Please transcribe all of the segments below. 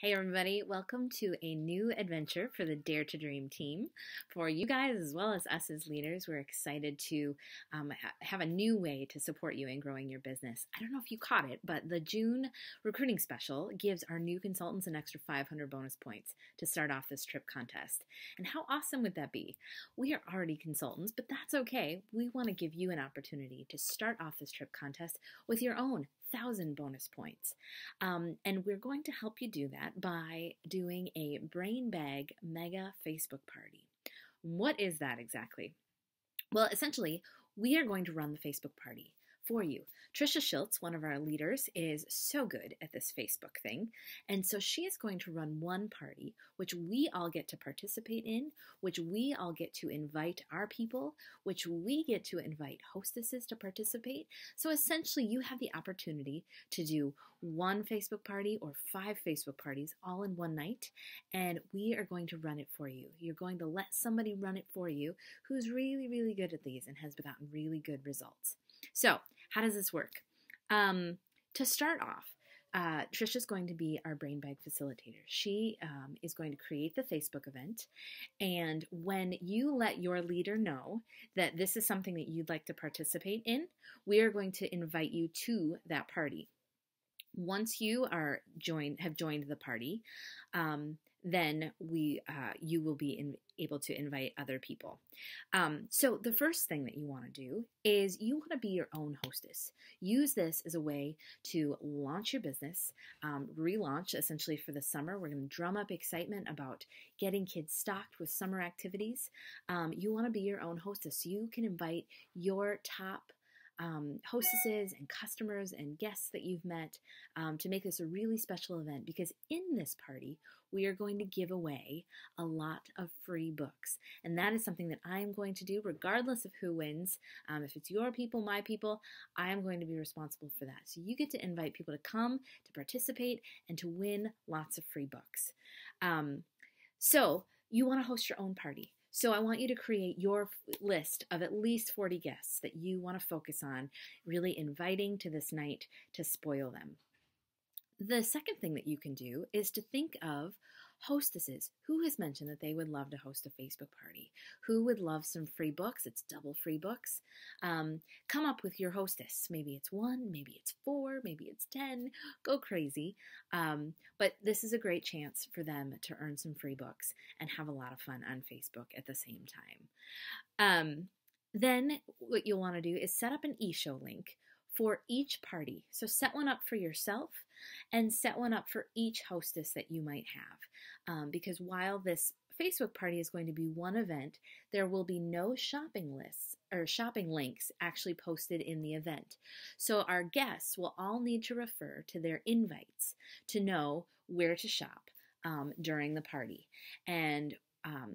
Hey everybody, welcome to a new adventure for the Dare to Dream team. For you guys as well as us as leaders, we're excited to have a new way to support you in growing your business. I don't know if you caught it, but the June recruiting special gives our new consultants an extra 500 bonus points to start off this trip contest. And how awesome would that be? We are already consultants, but that's okay. We want to give you an opportunity to start off this trip contest with your own 1,000 bonus points. And we're going to help you do that by doing a Brain Bag Mega Facebook Party. What is that exactly? Well, essentially, we are going to run the Facebook party for you. Trisha Schultz, one of our leaders, is so good at this Facebook thing. And so she is going to run one party, which we all get to participate in, which we all get to invite our people, which we get to invite hostesses to participate. So essentially, you have the opportunity to do one Facebook party or 5 Facebook parties all in one night, and we are going to run it for you. You're going to let somebody run it for you who's really, really good at these and has gotten really good results. So, how does this work? To start off, Trisha's going to be our Brain Bag facilitator. She is going to create the Facebook event, and when you let your leader know that this is something that you'd like to participate in, we are going to invite you to that party. Once you have joined the party, then you will be able to invite other people. So the first thing that you want to do is you want to be your own hostess. Use this as a way to launch your business, relaunch essentially for the summer. We're going to drum up excitement about getting kids stocked with summer activities. You want to be your own hostess. So you can invite your top hostesses and customers and guests that you've met to make this a really special event, because in this party we are going to give away a lot of free books, and that is something that I'm going to do regardless of who wins. If it's your people, my people, I am going to be responsible for that. So you get to invite people to come, to participate, and to win lots of free books. So you want to host your own party. So I want you to create your list of at least 40 guests that you want to focus on, really inviting to this night to spoil them. The second thing that you can do is to think of hostesses. Who has mentioned that they would love to host a Facebook party? Who would love some free books? It's double free books. Come up with your hostess. Maybe it's 1, maybe it's 4, maybe it's 10. Go crazy. But this is a great chance for them to earn some free books and have a lot of fun on Facebook at the same time. Then what you'll want to do is set up an e-show link for each party. So set one up for yourself and set one up for each hostess that you might have. Because while this Facebook party is going to be one event, there will be no shopping lists or shopping links actually posted in the event. So our guests will all need to refer to their invites to know where to shop during the party. And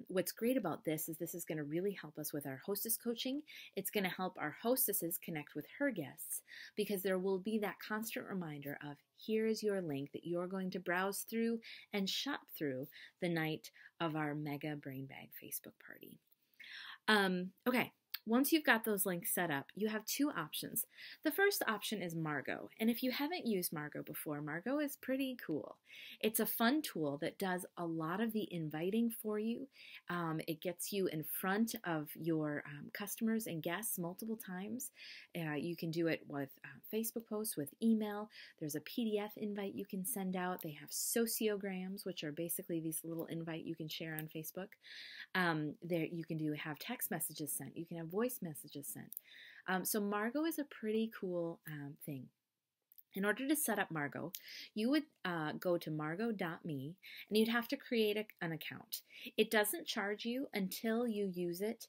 what's great about this is going to really help us with our hostess coaching. It's going to help our hostesses connect with her guests, because there will be that constant reminder of, here is your link that you're going to browse through and shop through the night of our Mega Brain Bag Facebook party. Okay. Once you've got those links set up, you have 2 options. The first option is Margot, and if you haven't used Margot before, Margot is pretty cool. It's a fun tool that does a lot of the inviting for you. It gets you in front of your customers and guests multiple times. You can do it with Facebook posts, with email. There's a PDF invite you can send out. They have sociograms, which are basically these little invite you can share on Facebook. There you can have text messages sent. You can have voice messages sent. So Margot is a pretty cool thing. In order to set up Margot, you would go to margot.me and you'd have to create an account. It doesn't charge you until you use it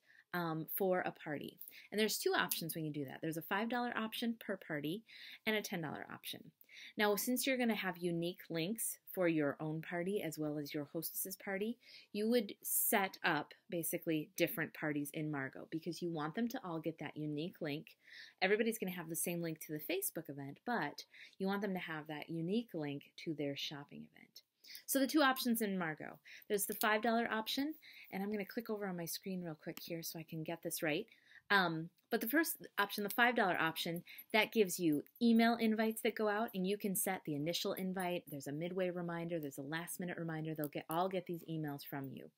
for a party. And there's 2 options when you do that. There's a $5 option per party and a $10 option. Now, since you're going to have unique links for your own party as well as your hostess's party, you would set up basically different parties in Margot, because you want them to all get that unique link. Everybody's going to have the same link to the Facebook event, but you want them to have that unique link to their shopping event. So the 2 options in Margot. There's the $5 option, and I'm going to click over on my screen real quick here so I can get this right. But the first option, the $5 option, that gives you email invites that go out, and you can set the initial invite. There's a midway reminder. There's a last minute reminder. They'll all get these emails from you.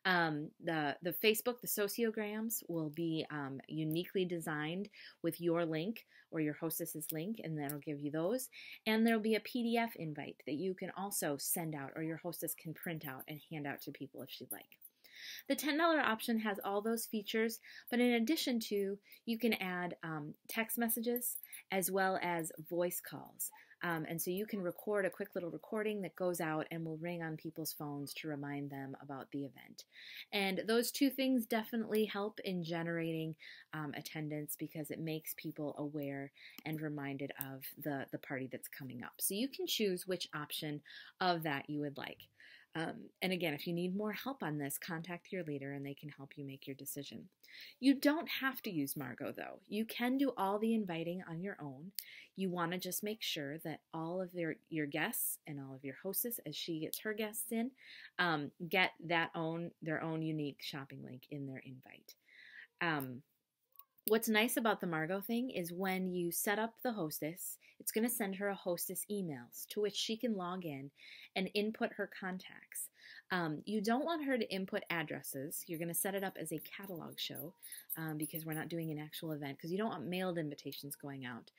The Facebook, the sociograms will be uniquely designed with your link or your hostess's link, and that'll give you those. And there'll be a PDF invite that you can also send out, or your hostess can print out and hand out to people if she'd like. The $10 option has all those features, but in addition to, you can add text messages as well as voice calls. And so you can record a quick little recording that goes out and will ring on people's phones to remind them about the event. And those two things definitely help in generating attendance, because it makes people aware and reminded of the party that's coming up. So you can choose which option of that you would like. And again, if you need more help on this, contact your leader and they can help you make your decision. You don't have to use Margot, though. You can do all the inviting on your own. You want to just make sure that all of your guests and all of your hostess, as she gets her guests in, get their own unique shopping link in their invite. What's nice about the Margot thing is when you set up the hostess, it's going to send her a hostess emails to which she can log in and input her contacts. You don't want her to input addresses. You're going to set it up as a catalog show because we're not doing an actual event, because you don't want mailed invitations going out.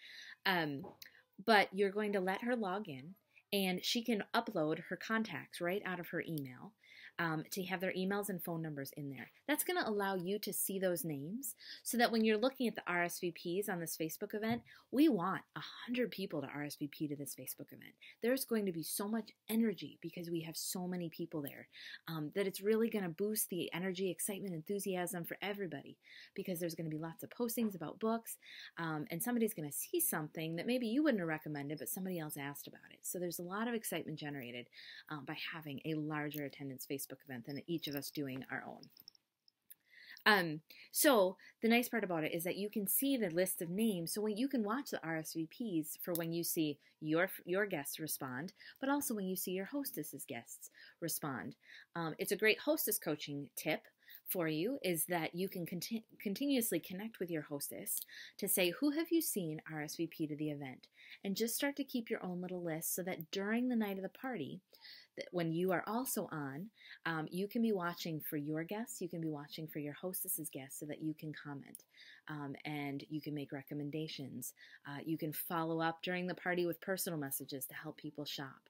But you're going to let her log in, and she can upload her contacts right out of her email. To have their emails and phone numbers in there. That's going to allow you to see those names so that when you're looking at the RSVPs on this Facebook event, we want 100 people to RSVP to this Facebook event. There's going to be so much energy because we have so many people there that it's really going to boost the energy, excitement, enthusiasm for everybody, because there's going to be lots of postings about books, and somebody's going to see something that maybe you wouldn't have recommended, but somebody else asked about it. So there's a lot of excitement generated by having a larger attendance Facebook event than each of us doing our own. So the nice part about it is that you can see the list of names, so when you can watch the RSVPs for when you see your guests respond, but also when you see your hostess's guests respond. It's a great hostess coaching tip for you, is that you can continuously connect with your hostess to say, who have you seen RSVP to the event? And just start to keep your own little list so that during the night of the party, when you are also on, you can be watching for your guests, you can be watching for your hostess's guests so that you can comment and you can make recommendations. You can follow up during the party with personal messages to help people shop.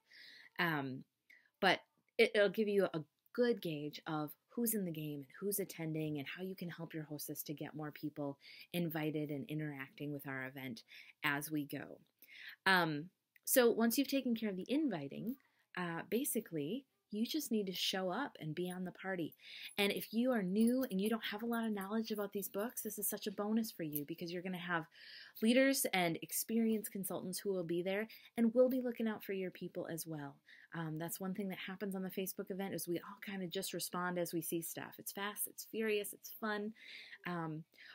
But it'll give you a good gauge of who's in the game and who's attending and how you can help your hostess to get more people invited and interacting with our event as we go. So once you've taken care of the inviting, basically, you just need to show up and be on the party. And if you are new and you don't have a lot of knowledge about these books, this is such a bonus for you, because you're going to have leaders and experienced consultants who will be there and will be looking out for your people as well. That's one thing that happens on the Facebook event, is we all kind of just respond as we see stuff. It's fast, it's furious, it's fun.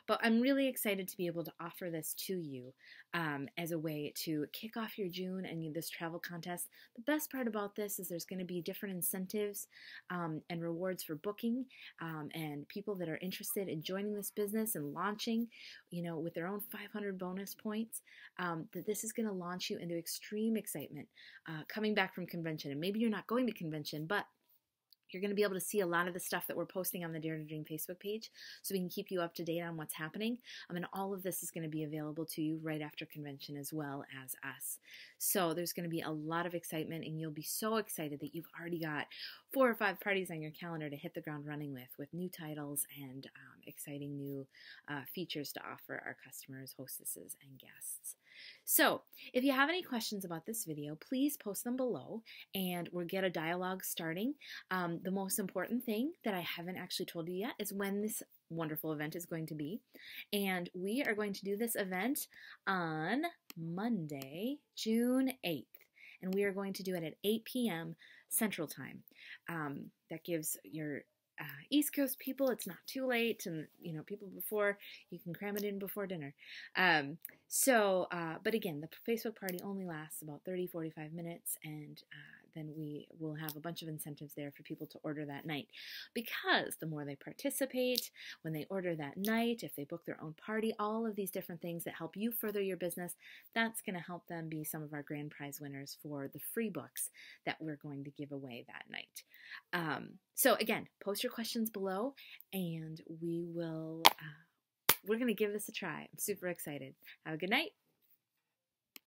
But I'm really excited to be able to offer this to you as a way to kick off your June and this travel contest. The best part about this is there's going to be different incentives and rewards for booking and people that are interested in joining this business and launching, with their own 500 bonus points, that this is going to launch you into extreme excitement coming back from convention. And maybe you're not going to convention, but you're going to be able to see a lot of the stuff that we're posting on the Dare to Dream Facebook page, so we can keep you up to date on what's happening. And all of this is going to be available to you right after convention as well as us. So there's going to be a lot of excitement, and you'll be so excited that you've already got 4 or 5 parties on your calendar to hit the ground running with new titles and exciting new features to offer our customers, hostesses, and guests. So if you have any questions about this video, please post them below and we'll get a dialogue starting. The most important thing that I haven't actually told you yet is when this wonderful event is going to be. And we are going to do this event on Monday, June 8th. And we are going to do it at 8 p.m. Central Time. That gives your East Coast people, it's not too late, and people before, you can cram it in before dinner. But again, the Facebook party only lasts about 30-45 minutes, and then we will have a bunch of incentives there for people to order that night. Because the more they participate, when they order that night, if they book their own party, all of these different things that help you further your business, that's going to help them be some of our grand prize winners for the free books that we're going to give away that night. So again, post your questions below, and we're going to give this a try. I'm super excited. Have a good night.